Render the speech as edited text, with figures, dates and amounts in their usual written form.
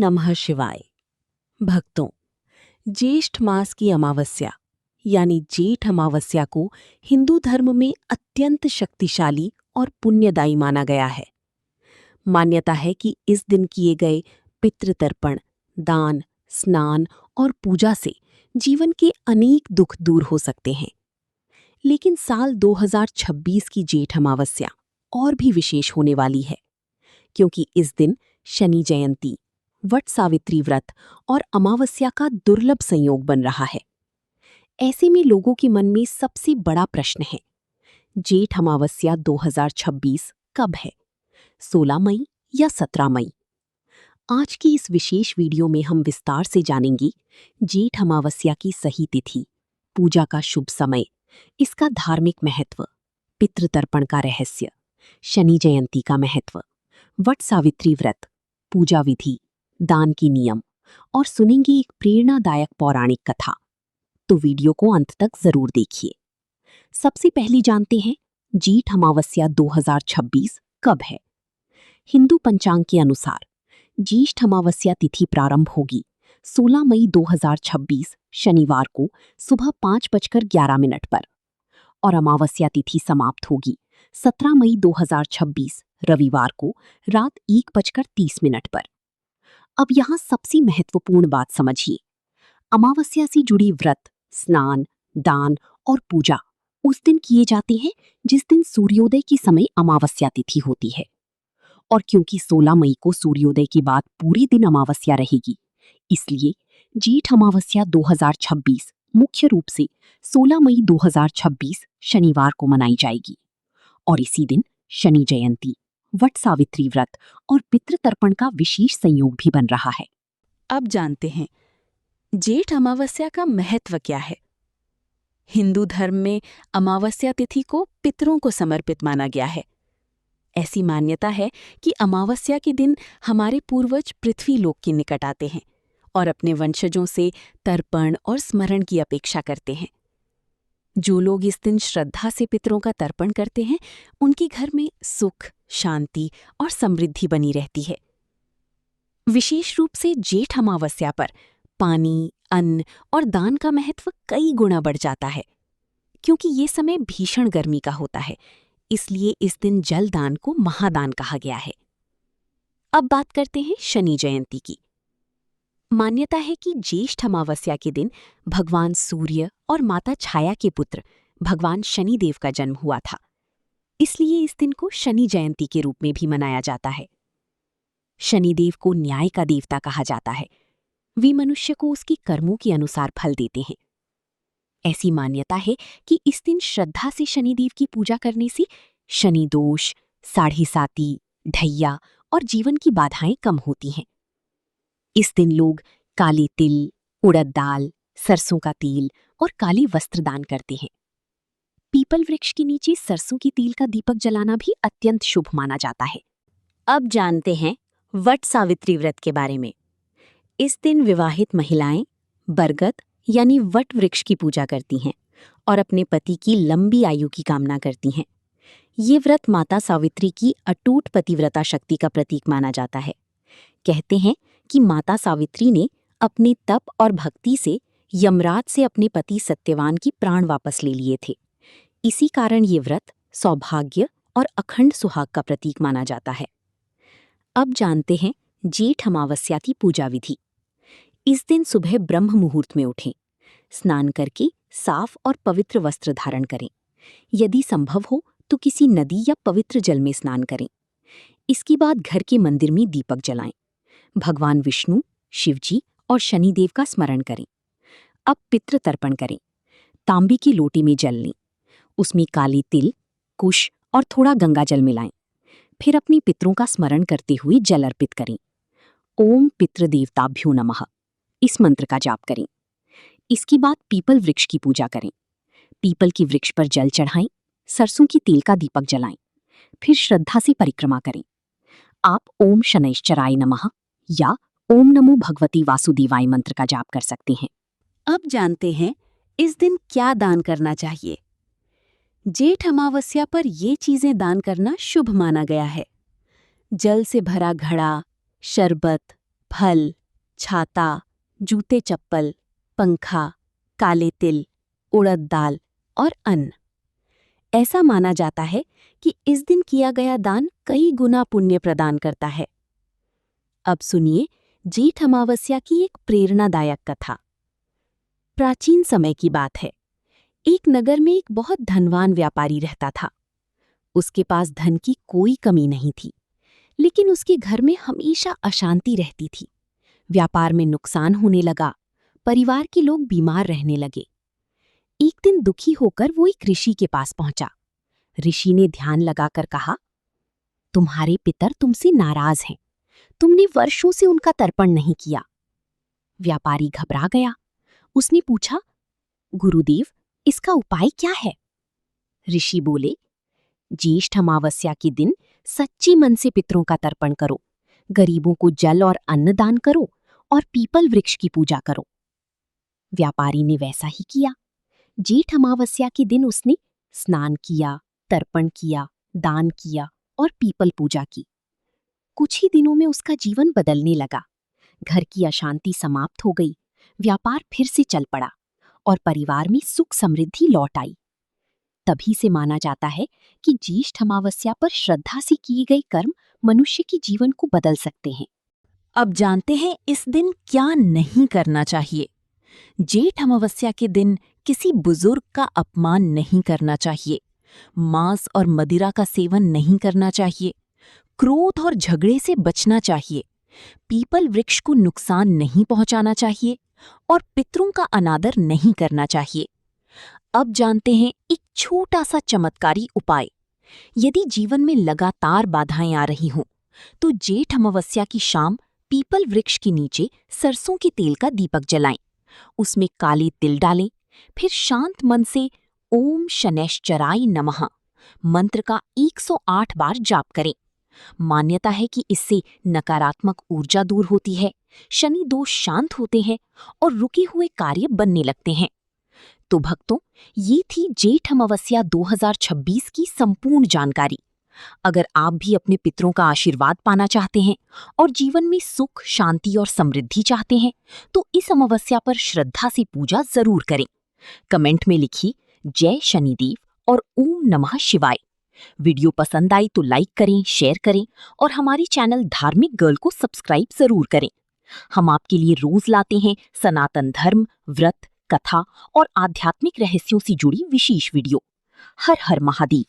नमः शिवाय। भक्तों, ज्येष्ठ मास की अमावस्या यानी जेठ अमावस्या को हिंदू धर्म में अत्यंत शक्तिशाली और पुण्यदायी माना गया है। मान्यता है कि इस दिन किए गए पितृतर्पण, दान, स्नान और पूजा से जीवन के अनेक दुख दूर हो सकते हैं। लेकिन साल 2026 की जेठ अमावस्या और भी विशेष होने वाली है, क्योंकि इस दिन शनि जयंती, वट सावित्री व्रत और अमावस्या का दुर्लभ संयोग बन रहा है। ऐसे में लोगों के मन में सबसे बड़ा प्रश्न है, जेठ अमावस्या 2026 कब है? 16 मई या 17 मई? आज की इस विशेष वीडियो में हम विस्तार से जानेंगे जेठ अमावस्या की सही तिथि, पूजा का शुभ समय, इसका धार्मिक महत्व, पितृतर्पण का रहस्य, शनि जयंती का महत्व, वट सावित्री व्रत, पूजा विधि, दान की नियम और सुनेंगे एक प्रेरणादायक पौराणिक कथा। तो वीडियो को अंत तक जरूर देखिए। सबसे पहले जानते हैं जेठ अमावस्या 2026 कब है। हिंदू पंचांग के अनुसार ज्येष्ठ अमावस्या तिथि प्रारंभ होगी 16 मई 2026 शनिवार को सुबह 5:11 पर और अमावस्या तिथि समाप्त होगी 17 मई 2026 रविवार को रात 1:30 पर। अब यहाँ सबसे महत्वपूर्ण बात समझिए, अमावस्या से जुड़ी व्रत, स्नान, दान और पूजा उस दिन किए जाते हैं जिस दिन सूर्योदय के समय अमावस्या तिथि होती है। और क्योंकि 16 मई को सूर्योदय के बाद पूरे दिन अमावस्या रहेगी, इसलिए जेठ अमावस्या 2026 मुख्य रूप से 16 मई 2026 शनिवार को मनाई जाएगी। और इसी दिन शनि जयंती, वट सावित्री व्रत और पितृतर्पण का विशेष संयोग भी बन रहा है। अब जानते हैं जेठ अमावस्या का महत्व क्या है। हिंदू धर्म में अमावस्या तिथि को पितरों को समर्पित माना गया है। ऐसी मान्यता है कि अमावस्या के दिन हमारे पूर्वज पृथ्वी लोक के निकट आते हैं और अपने वंशजों से तर्पण और स्मरण की अपेक्षा करते हैं। जो लोग इस दिन श्रद्धा से पितरों का तर्पण करते हैं, उनके घर में सुख, शांति और समृद्धि बनी रहती है। विशेष रूप से जेठ अमावस्या पर पानी, अन्न और दान का महत्व कई गुना बढ़ जाता है। क्योंकि ये समय भीषण गर्मी का होता है, इसलिए इस दिन जल दान को महादान कहा गया है। अब बात करते हैं शनि जयंती की। मान्यता है कि ज्येष्ठ अमावस्या के दिन भगवान सूर्य और माता छाया के पुत्र भगवान शनिदेव का जन्म हुआ था। इसलिए इस दिन को शनि जयंती के रूप में भी मनाया जाता है। शनिदेव को न्याय का देवता कहा जाता है। वे मनुष्य को उसके कर्मों के अनुसार फल देते हैं। ऐसी मान्यता है कि इस दिन श्रद्धा से शनिदेव की पूजा करने से शनि दोष, साढ़े साती, ढैया और जीवन की बाधाएं कम होती हैं। इस दिन लोग काले तिल, उड़द दाल, सरसों का तेल और काले वस्त्र दान करते हैं। पीपल वृक्ष के नीचे सरसों की तेल का दीपक जलाना भी अत्यंत शुभ माना जाता है। अब जानते हैं वट सावित्री व्रत के बारे में। इस दिन विवाहित महिलाएं बरगद यानी वट वृक्ष की पूजा करती हैं और अपने पति की लंबी आयु की कामना करती हैं। ये व्रत माता सावित्री की अटूट पतिव्रता शक्ति का प्रतीक माना जाता है। कहते हैं कि माता सावित्री ने अपने तप और भक्ति से यमराज से अपने पति सत्यवान की प्राण वापस ले लिए थे। इसी कारण ये व्रत सौभाग्य और अखंड सुहाग का प्रतीक माना जाता है। अब जानते हैं जेठ अमावस्या की पूजा विधि। इस दिन सुबह ब्रह्म मुहूर्त में उठें, स्नान करके साफ और पवित्र वस्त्र धारण करें। यदि संभव हो तो किसी नदी या पवित्र जल में स्नान करें। इसके बाद घर के मंदिर में दीपक जलाएं। भगवान विष्णु, शिवजी और शनिदेव का स्मरण करें। अब पितृतर्पण करें। तांबे की लोटे में जल लें, उसमें काले तिल, कुश और थोड़ा गंगा जल मिलाएं। फिर अपने पितरों का स्मरण करते हुए जल अर्पित करें। ओम पितृदेवताभ्यो नमः इस मंत्र का जाप करें। इसके बाद पीपल वृक्ष की पूजा करें। पीपल के वृक्ष पर जल चढ़ाएं, सरसों की तेल का दीपक जलाएं। फिर श्रद्धा से परिक्रमा करें। आप ओम शनैश्चराय नमः या ओम नमो भगवती वासुदेवाय मंत्र का जाप कर सकते हैं। अब जानते हैं इस दिन क्या दान करना चाहिए। जेठ अमावस्या पर ये चीजें दान करना शुभ माना गया है। जल से भरा घड़ा, शरबत, फल, छाता, जूते चप्पल, पंखा, काले तिल, उड़द दाल और अन्न। ऐसा माना जाता है कि इस दिन किया गया दान कई गुना पुण्य प्रदान करता है। अब सुनिए जेठ अमावस्या की एक प्रेरणादायक कथा। प्राचीन समय की बात है। एक नगर में एक बहुत धनवान व्यापारी रहता था। उसके पास धन की कोई कमी नहीं थी, लेकिन उसके घर में हमेशा अशांति रहती थी। व्यापार में नुकसान होने लगा, परिवार के लोग बीमार रहने लगे। एक दिन दुखी होकर वो एक ऋषि के पास पहुंचा। ऋषि ने ध्यान लगाकर कहा, तुम्हारे पितर तुमसे नाराज हैं। तुमने वर्षों से उनका तर्पण नहीं किया। व्यापारी घबरा गया। उसने पूछा, गुरुदेव, इसका उपाय क्या है? ऋषि बोले, ज्येष्ठ अमावस्या के दिन सच्ची मन से पितरों का तर्पण करो, गरीबों को जल और अन्न दान करो और पीपल वृक्ष की पूजा करो। व्यापारी ने वैसा ही किया। जेठ अमावस्या के दिन उसने स्नान किया, तर्पण किया, दान किया और पीपल पूजा की। कुछ ही दिनों में उसका जीवन बदलने लगा। घर की अशांति समाप्त हो गई, व्यापार फिर से चल पड़ा और परिवार में सुख समृद्धि लौट आई। तभी से माना जाता है कि ज्येष्ठ अमावस्या पर श्रद्धा से किए गए कर्म मनुष्य के जीवन को बदल सकते हैं। अब जानते हैं इस दिन क्या नहीं करना चाहिए। जेठ अमावस्या के दिन किसी बुजुर्ग का अपमान नहीं करना चाहिए। मांस और मदिरा का सेवन नहीं करना चाहिए। क्रोध और झगड़े से बचना चाहिए। पीपल वृक्ष को नुकसान नहीं पहुंचाना चाहिए और पितरों का अनादर नहीं करना चाहिए। अब जानते हैं एक छोटा सा चमत्कारी उपाय। यदि जीवन में लगातार बाधाएं आ रही हों, तो जेठ अमावस्या की शाम पीपल वृक्ष के नीचे सरसों के तेल का दीपक जलाएं। उसमें काले तिल डालें, फिर शांत मन से ओम शनैश्चराय नमः मंत्र का 108 बार जाप करें। मान्यता है कि इससे नकारात्मक ऊर्जा दूर होती है, शनि दोष शांत होते हैं और रुके हुए कार्य बनने लगते हैं। तो भक्तों, ये थी जेठ अमावस्या 2026 की संपूर्ण जानकारी। अगर आप भी अपने पितरों का आशीर्वाद पाना चाहते हैं और जीवन में सुख, शांति और समृद्धि चाहते हैं, तो इस अमावस्या पर श्रद्धा से पूजा जरूर करें। कमेंट में लिखिए जय शनिदेव और ओम नमः शिवाय। वीडियो पसंद आई तो लाइक करें, शेयर करें और हमारी चैनल धार्मिक गर्ल को सब्सक्राइब जरूर करें। हम आपके लिए रोज लाते हैं सनातन धर्म, व्रत, कथा और आध्यात्मिक रहस्यों से जुड़ी विशेष वीडियो। हर हर महादेव।